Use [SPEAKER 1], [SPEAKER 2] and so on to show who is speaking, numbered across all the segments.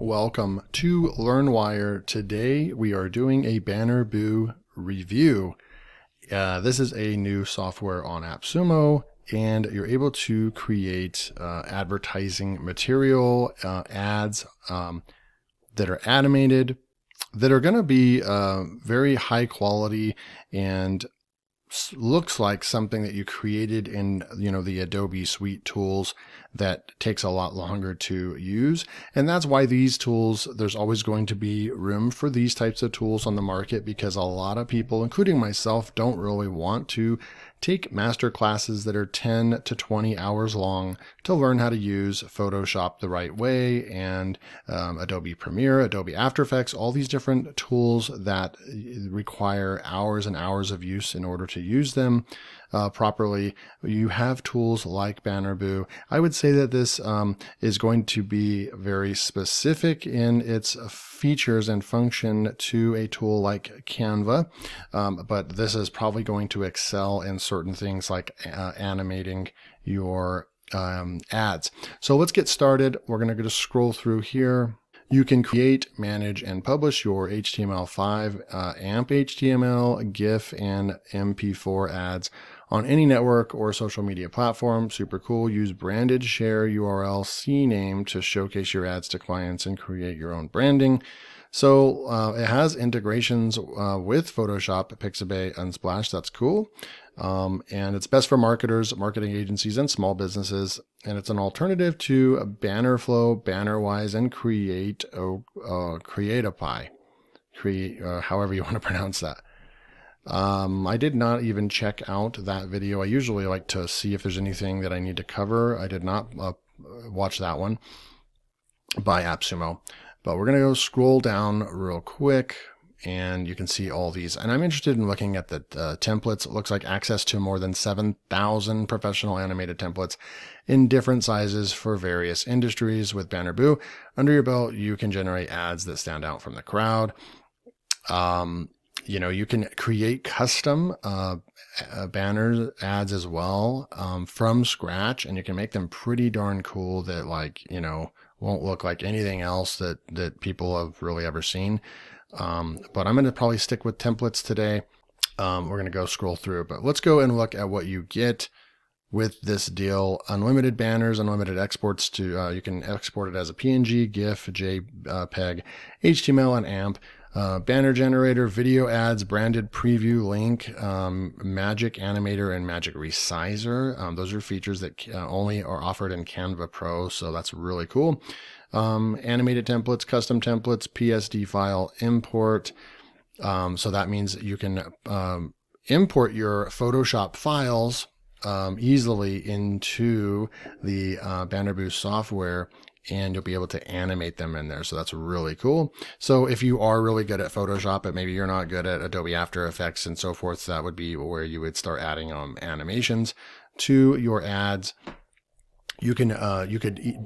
[SPEAKER 1] Welcome to LearnWire. Today we are doing a BannerBoo review. This is a new software on AppSumo, and you're able to create advertising material, ads that are animated, that are going to be very high quality and looks like something that you created in the Adobe Suite tools that takes a lot longer to use. And that's why these tools, there's always going to be room for these types of tools on the market, because a lot of people, including myself, don't really want to take master classes that are 10 to 20 hours long to learn how to use Photoshop the right way, and Adobe Premiere, Adobe After Effects, all these different tools that require hours and hours of use in order to use them properly. You have tools like BannerBoo. I would say that this is going to be very specific in its features and function to a tool like Canva, but this is probably going to excel in certain things like animating your ads. So let's get started. We're going to just scroll through here. You can create, manage, and publish your HTML5, AMP HTML, GIF, and MP4 ads on any network or social media platform. Super cool. Use branded share URL CNAME to showcase your ads to clients and create your own branding. So it has integrations with Photoshop, Pixabay, Unsplash. That's cool. And it's best for marketers, marketing agencies, and small businesses. And it's an alternative to Bannerflow, Bannerwise, and Creatify. However you want to pronounce that. I did not even check out that video. I usually like to see if there's anything that I need to cover. I did not watch that one by AppSumo. But we're going to go scroll down real quick, and you can see all these. And I'm interested in looking at the templates. It looks like access to more than 7,000 professional animated templates in different sizes for various industries with BannerBoo. Under your belt, you can generate ads that stand out from the crowd. You can create custom banner ads as well from scratch, and you can make them pretty darn cool that won't look like anything else that people have really ever seen. But I'm going to probably stick with templates today. We're going to go scroll through, but let's go and look at what you get with this deal. Unlimited banners, unlimited exports to, you can export it as a PNG, GIF, JPEG, HTML, and AMP. Banner generator, video ads, branded preview link, magic animator, and magic resizer. Those are features that only are offered in Canva Pro, so that's really cool. Animated templates, custom templates, PSD file import. So that means you can import your Photoshop files easily into the BannerBoo software, and you'll be able to animate them in there. So that's really cool. So if you are really good at Photoshop, but maybe you're not good at Adobe After Effects and so forth, that would be where you would start adding animations to your ads. You could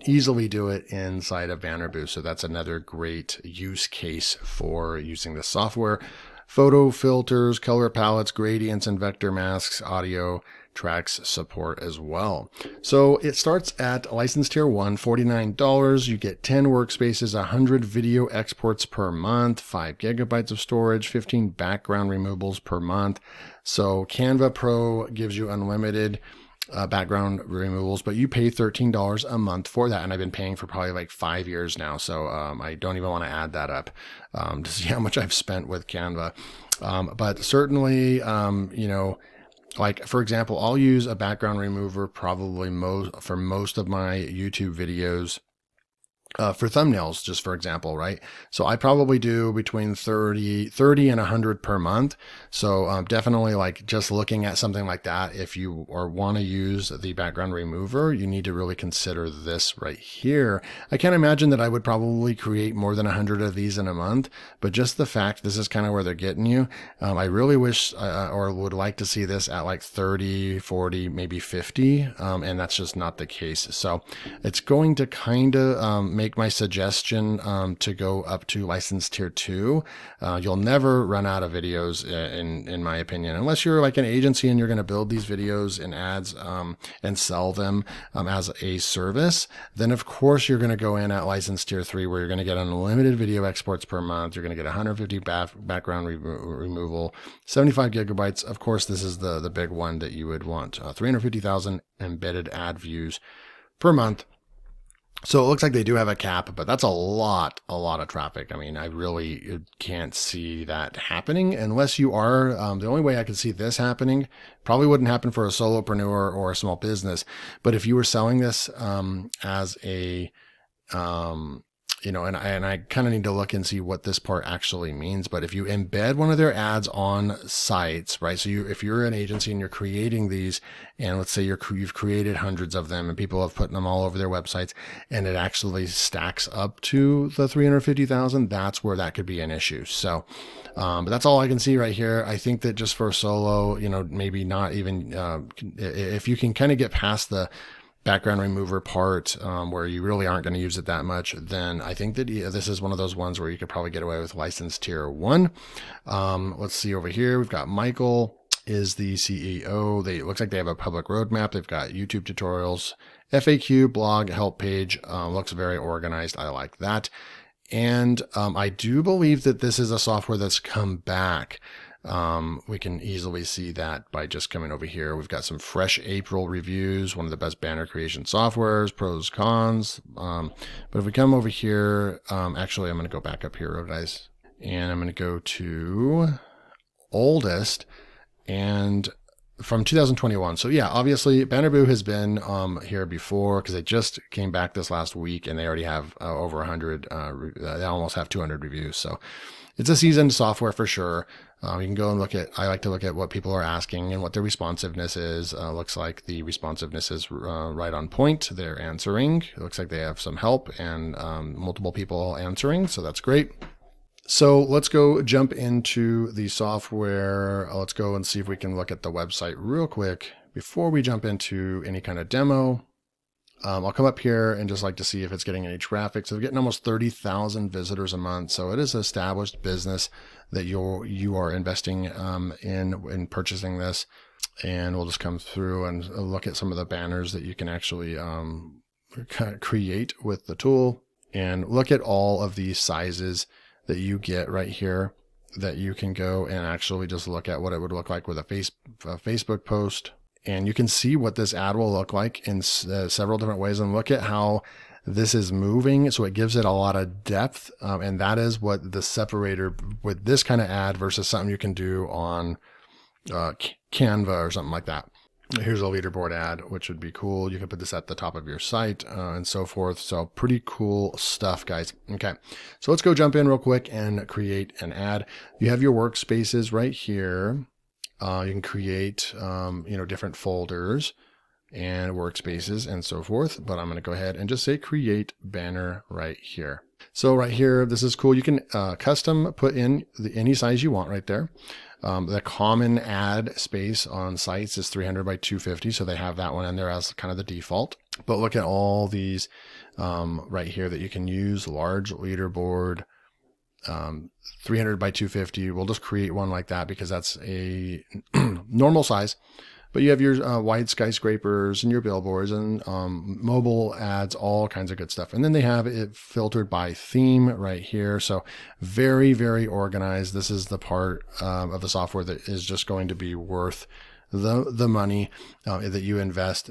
[SPEAKER 1] easily do it inside of BannerBoo. So that's another great use case for using the software. Photo filters, color palettes, gradients, and vector masks, audio tracks support as well. So it starts at license tier 1, $49. You get 10 workspaces, 100 video exports per month, 5 gigabytes of storage, 15 background removals per month. So Canva Pro gives you unlimited background removals, but you pay $13 a month for that. And I've been paying for probably like 5 years now. So I don't even want to add that up to see how much I've spent with Canva. But certainly, like for example, I'll use a background remover probably for most of my YouTube videos. For thumbnails, just for example, right? So I probably do between 30 and 100 per month. So definitely, like, just looking at something like that, if you want to use the background remover, you need to really consider this right here. I can't imagine that I would probably create more than 100 of these in a month, but just the fact this is kind of where they're getting you. I really wish or would like to see this at like 30, 40, maybe 50, and that's just not the case. So it's going to kind of make my suggestion to go up to license tier 2. You'll never run out of videos, in my opinion, unless you're like an agency and you're going to build these videos and ads and sell them as a service. Then of course you're going to go in at license tier 3, where you're going to get unlimited video exports per month. You're going to get 150 background removal, 75 gigabytes. Of course, this is the big one that you would want. 350,000 embedded ad views per month. So it looks like they do have a cap, but that's a lot of traffic. I mean, I really can't see that happening unless you are, the only way I could see this happening, probably wouldn't happen for a solopreneur or a small business. But if you were selling this as a, you know, and I kind of need to look and see what this part actually means. But if you embed one of their ads on sites, right? So if you're an agency and you're creating these, and let's say you've created hundreds of them and people have put them all over their websites, and it actually stacks up to the 350,000, that's where that could be an issue. So, but that's all I can see right here. I think that just for solo, you know, maybe not even, if you can kind of get past the background remover part, where you really aren't going to use it that much, then I think that this is one of those ones where you could probably get away with license tier 1. Let's see over here. We've got Michael is the CEO. It looks like they have a public roadmap. They've got YouTube tutorials, FAQ, blog, help page. Looks very organized. I like that. And I do believe that this is a software that's come back. We can easily see that by just coming over here. We've got some fresh April reviews, one of the best banner creation softwares, pros, cons. But if we come over here, actually, I'm going to go back up here, guys, and I'm going to go to oldest and from 2021. So yeah, obviously BannerBoo has been here before, because they just came back this last week and they already have over 100, they almost have 200 reviews. So it's a seasoned software for sure. You can go and I like to look at what people are asking and what their responsiveness is. Looks like the responsiveness is right on point. They're answering. It looks like they have some help and multiple people answering. So that's great. So let's go jump into the software. Let's go and see if we can look at the website real quick before we jump into any kind of demo. I'll come up here and just like to see if it's getting any traffic. So we're getting almost 30,000 visitors a month. So it is an established business that you are investing in purchasing this. And we'll just come through and look at some of the banners that you can actually kind of create with the tool, and look at all of these sizes that you get right here, that you can go and actually just look at what it would look like with a Facebook post. And you can see what this ad will look like in several different ways, and look at how this is moving. So it gives it a lot of depth. And that is what the separator with this kind of ad versus something you can do on Canva or something like that. Here's a leaderboard ad, which would be cool. You can put this at the top of your site and so forth. So pretty cool stuff, guys. Okay, so let's go jump in real quick and create an ad. You have your workspaces right here. You can create, different folders and workspaces and so forth. But I'm going to go ahead and just say create banner right here. So right here, this is cool. You can custom put in any size you want right there. The common ad space on sites is 300 by 250. So they have that one in there as kind of the default. But look at all these right here that you can use. Large leaderboard, 300 by 250. We'll just create one like that because that's a normal size. But you have your wide skyscrapers and your billboards and mobile ads, all kinds of good stuff. And then they have it filtered by theme right here. So very, very organized. This is the part of the software that is just going to be worth the money that you invest.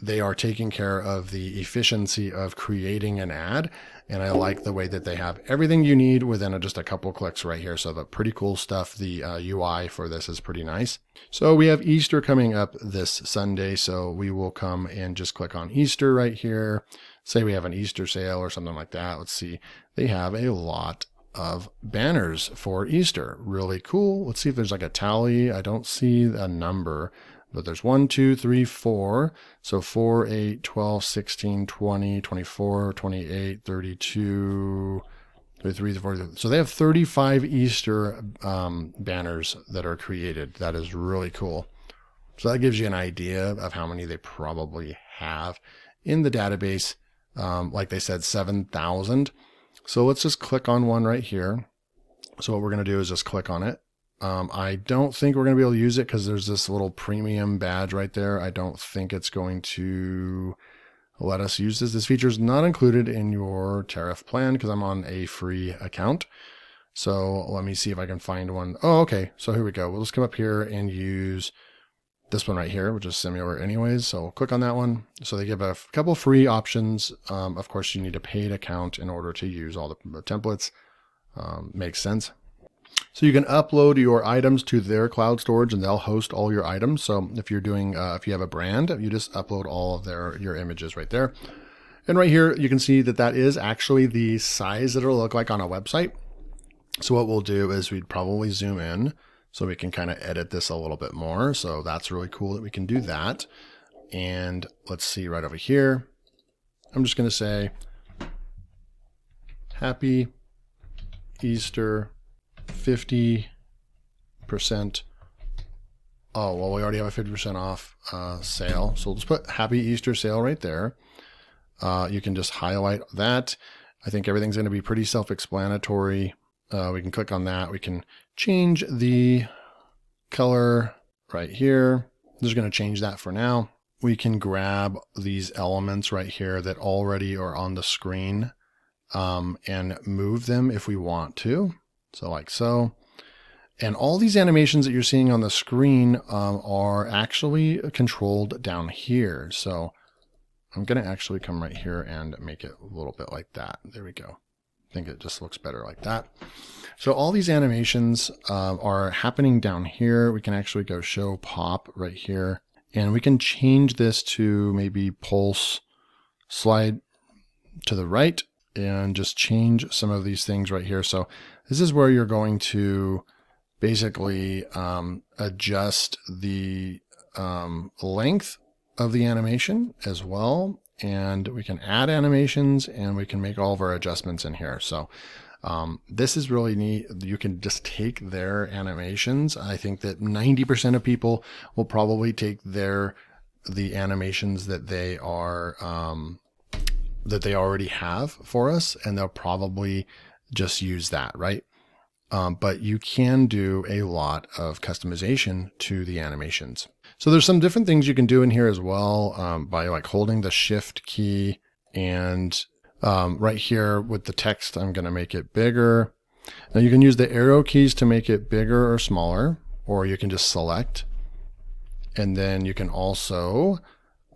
[SPEAKER 1] They are taking care of the efficiency of creating an ad. And I like the way that they have everything you need within just a couple clicks right here. So the pretty cool stuff. The UI for this is pretty nice. So we have Easter coming up this Sunday. So we will come and just click on Easter right here. Say we have an Easter sale or something like that. Let's see. They have a lot of banners for Easter. Really cool. Let's see if there's like a tally. I don't see a number. But there's 1, 2, 3, 4. So 4, 8, 12, 16, 20, 24, 28, 32, 33, 40. So they have 35 Easter banners that are created. That is really cool. So that gives you an idea of how many they probably have in the database like they said, 7,000. So let's just click on one right here. So what we're going to do is just click on it. I don't think we're going to be able to use it because there's this little premium badge right there. I don't think it's going to let us use this. This feature is not included in your tariff plan because I'm on a free account. So let me see if I can find one. Oh, okay. So here we go. We'll just come up here and use this one right here, which is similar anyways. So we'll click on that one. So they give a couple free options. Of course, you need a paid account in order to use all the templates. Makes sense. So you can upload your items to their cloud storage and they'll host all your items. So if you're doing, if you have a brand, you just upload all of your images right there. And right here, you can see that that is actually the size that it'll look like on a website. So what we'll do is we'd probably zoom in so we can kind of edit this a little bit more. So that's really cool that we can do that. And let's see right over here. I'm just going to say, Happy Easter 50%. Oh, well, we already have a 50% off sale. So we'll just put Happy Easter sale right there. You can just highlight that. I think everything's going to be pretty self-explanatory. We can click on that. We can change the color right here. I'm just going to change that for now. We can grab these elements right here that already are on the screen and move them if we want to. So like so. And all these animations that you're seeing on the screen are actually controlled down here. So I'm going to actually come right here and make it a little bit like that. There we go. I think it just looks better like that. So all these animations are happening down here. We can actually go show pop right here. And we can change this to maybe pulse slide to the right and just change some of these things right here. So this is where you're going to basically adjust the length of the animation as well. And we can add animations and we can make all of our adjustments in here. So this is really neat. You can just take their animations. I think that 90% of people will probably take the animations that they are that they already have for us, and they'll probably just use that, right? But you can do a lot of customization to the animations. So there's some different things you can do in here as well by like holding the shift key, and right here with the text, I'm going to make it bigger. Now you can use the arrow keys to make it bigger or smaller, or you can just select. And then you can also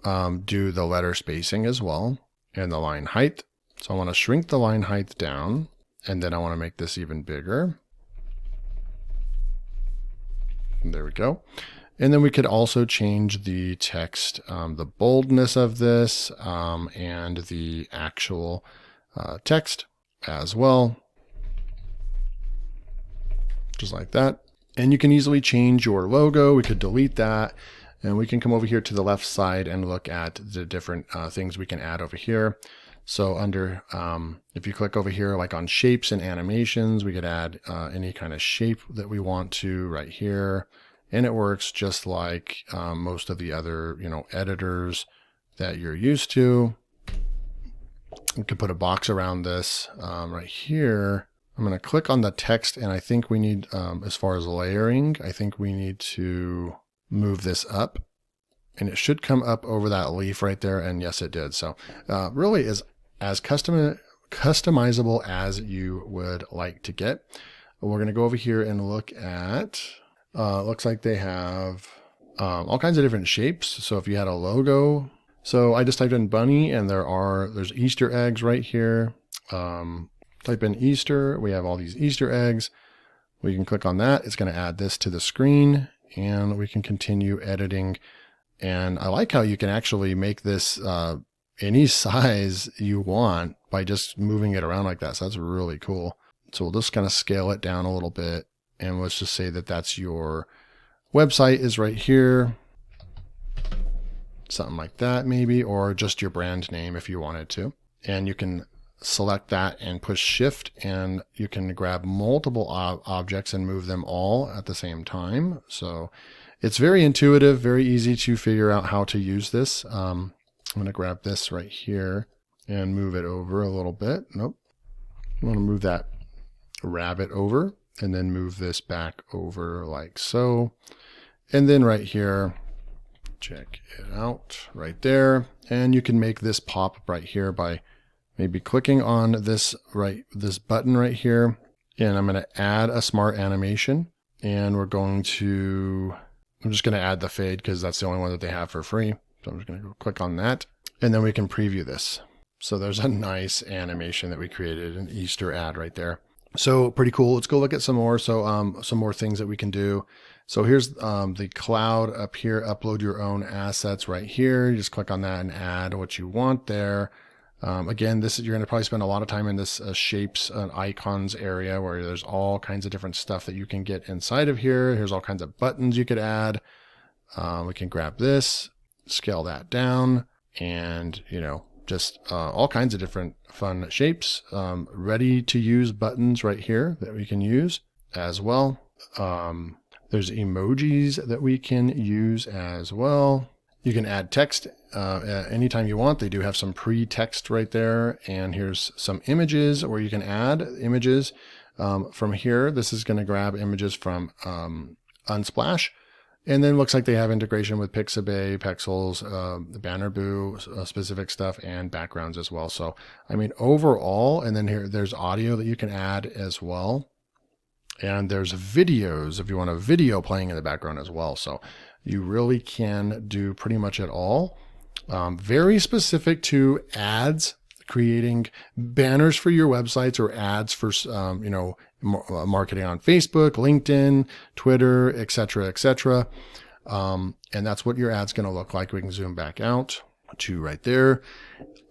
[SPEAKER 1] do the letter spacing as well and the line height. So I want to shrink the line height down, and then I want to make this even bigger. And there we go. And then we could also change the text, the boldness of this, and the actual text as well. Just like that. And you can easily change your logo. We could delete that. And we can come over here to the left side and look at the different things we can add over here. So under, if you click over here, like on shapes and animations, we could add any kind of shape that we want to right here. And it works just like most of the other, editors that you're used to. We could put a box around this right here. I'm going to click on the text, and I think we need, as far as layering, I think we need to move this up, and it should come up over that leaf right there. And yes, it did. So really is as customizable as you would like to get. We're going to go over here and look at, looks like they have all kinds of different shapes. So if you had a logo, so I just typed in bunny, and there's Easter eggs right here. Type in Easter. We have all these Easter eggs. We can click on that. It's going to add this to the screen, and we can continue editing. And I like how you can actually make this any size you want by just moving it around like that. So that's really cool. So we'll just kind of scale it down a little bit. And let's just say that that's your website is right here. Something like that maybe, or just your brand name if you wanted to. And you can select that and push shift, and you can grab multiple objects and move them all at the same time. So it's very intuitive, very easy to figure out how to use this. I'm going to grab this right here, and move it over a little bit. Nope. I want to move that rabbit over and then move this back over like so. And then right here, check it out right there. And you can make this pop right here by maybe clicking on this button right here. And I'm going to add a smart animation, and I'm just going to add the fade because that's the only one that they have for free. So I'm just going to go click on that, and then we can preview this. So there's a nice animation that we created, an Easter ad right there. So pretty cool. Let's go look at some more. So some more things that we can do. So here's the cloud up here, upload your own assets right here. You just click on that and add what you want there. Again, you're going to probably spend a lot of time in this shapes and icons area where there's all kinds of different stuff that you can get inside of here. Here's all kinds of buttons you could add. We can grab this, scale that down, and just all kinds of different fun shapes. Ready to use buttons right here that we can use as well. There's emojis that we can use as well. You can add text anytime you want. They do have some pre-text right there. And here's some images where you can add images from here. This is going to grab images from Unsplash. And then looks like they have integration with Pixabay, Pexels, the BannerBoo specific stuff, and backgrounds as well. So, I mean, overall, and then there's audio that you can add as well. And there's videos if you want a video playing in the background as well. So you really can do pretty much it all. Very specific to ads, creating banners for your websites or ads for, marketing on Facebook, LinkedIn, Twitter, etc., etc. And that's what your ad's going to look like. We can zoom back out to right there.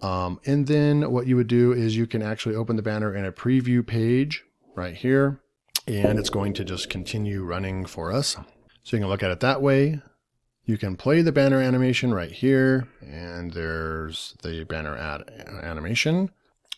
[SPEAKER 1] And then what you would do is you can actually open the banner in a preview page right here, and it's going to just continue running for us. So you can look at it that way. You can play the banner animation right here, and there's the banner ad animation.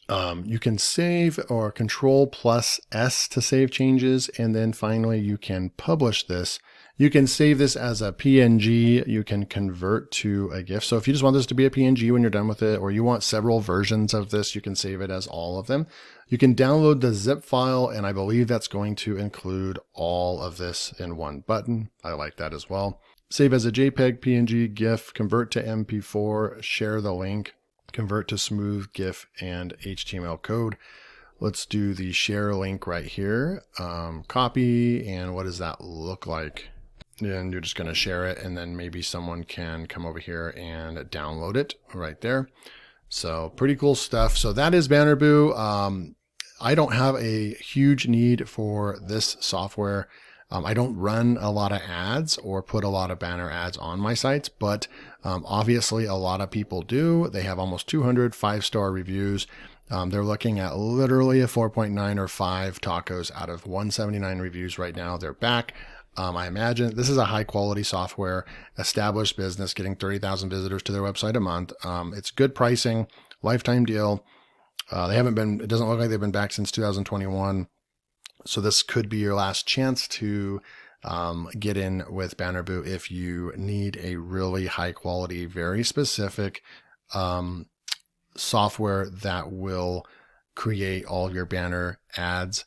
[SPEAKER 1] You can save or Control+S to save changes, and then finally you can publish this. You can save this as a PNG. You can convert to a GIF. So if you just want this to be a PNG when you're done with it, or you want several versions of this, you can save it as all of them. You can download the zip file, and I believe that's going to include all of this in one button. I like that as well. Save as a JPEG, PNG, GIF, convert to MP4, share the link, convert to smooth GIF and HTML code. Let's do the share link right here. Copy, and what does that look like? And you're just going to share it, and then maybe someone can come over here and download it right there. So pretty cool stuff. So that is BannerBoo. I don't have a huge need for this software. I don't run a lot of ads or put a lot of banner ads on my sites, but obviously a lot of people do. They have almost 200 5-star reviews. They're looking at literally a 4.9 or 5 tacos out of 179 reviews right now. They're back. I imagine this is a high quality software, established business, getting 30,000 visitors to their website a month. It's good pricing, lifetime deal. It doesn't look like they've been back since 2021. So this could be your last chance to get in with BannerBoo if you need a really high quality, very specific software that will create all of your banner ads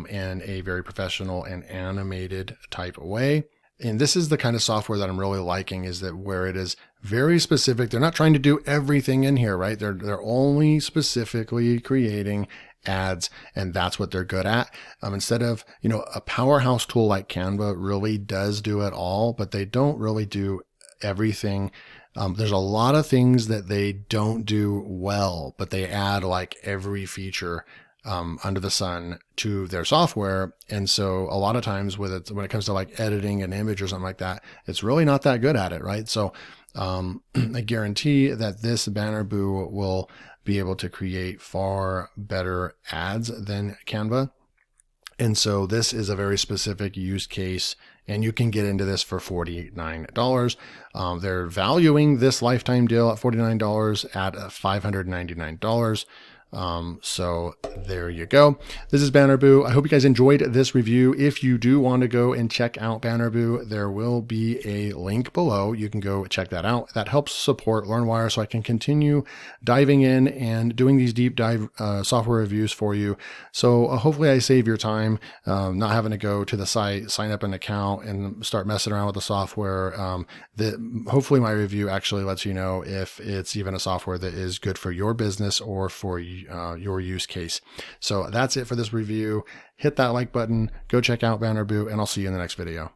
[SPEAKER 1] in a very professional and animated type way. And this is the kind of software that I'm really liking, is that where it is very specific. They're not trying to do everything in here, right? They're only specifically creating ads, and that's what they're good at. Instead of, a powerhouse tool like Canva really does do it all, but they don't really do everything. There's a lot of things that they don't do well, but they add like every feature under the sun to their software. And so a lot of times when it comes to like editing an image or something like that, it's really not that good at it, right? So I guarantee that this BannerBoo will be able to create far better ads than Canva. And so this is a very specific use case, and you can get into this for $49. They're valuing this lifetime deal at $49 at $599. So there you go. This is Banner Boo. I hope you guys enjoyed this review. If you do want to go and check out Banner Boo, there will be a link below. You can go check that out. That helps support LearnWire so I can continue diving in and doing these deep dive software reviews for you. So hopefully I save your time, not having to go to the site, sign up an account, and start messing around with the software. Hopefully my review actually lets you know if it's even a software that is good for your business or for your use case. So that's it for this review. Hit that like button, go check out Banner Boo, and I'll see you in the next video.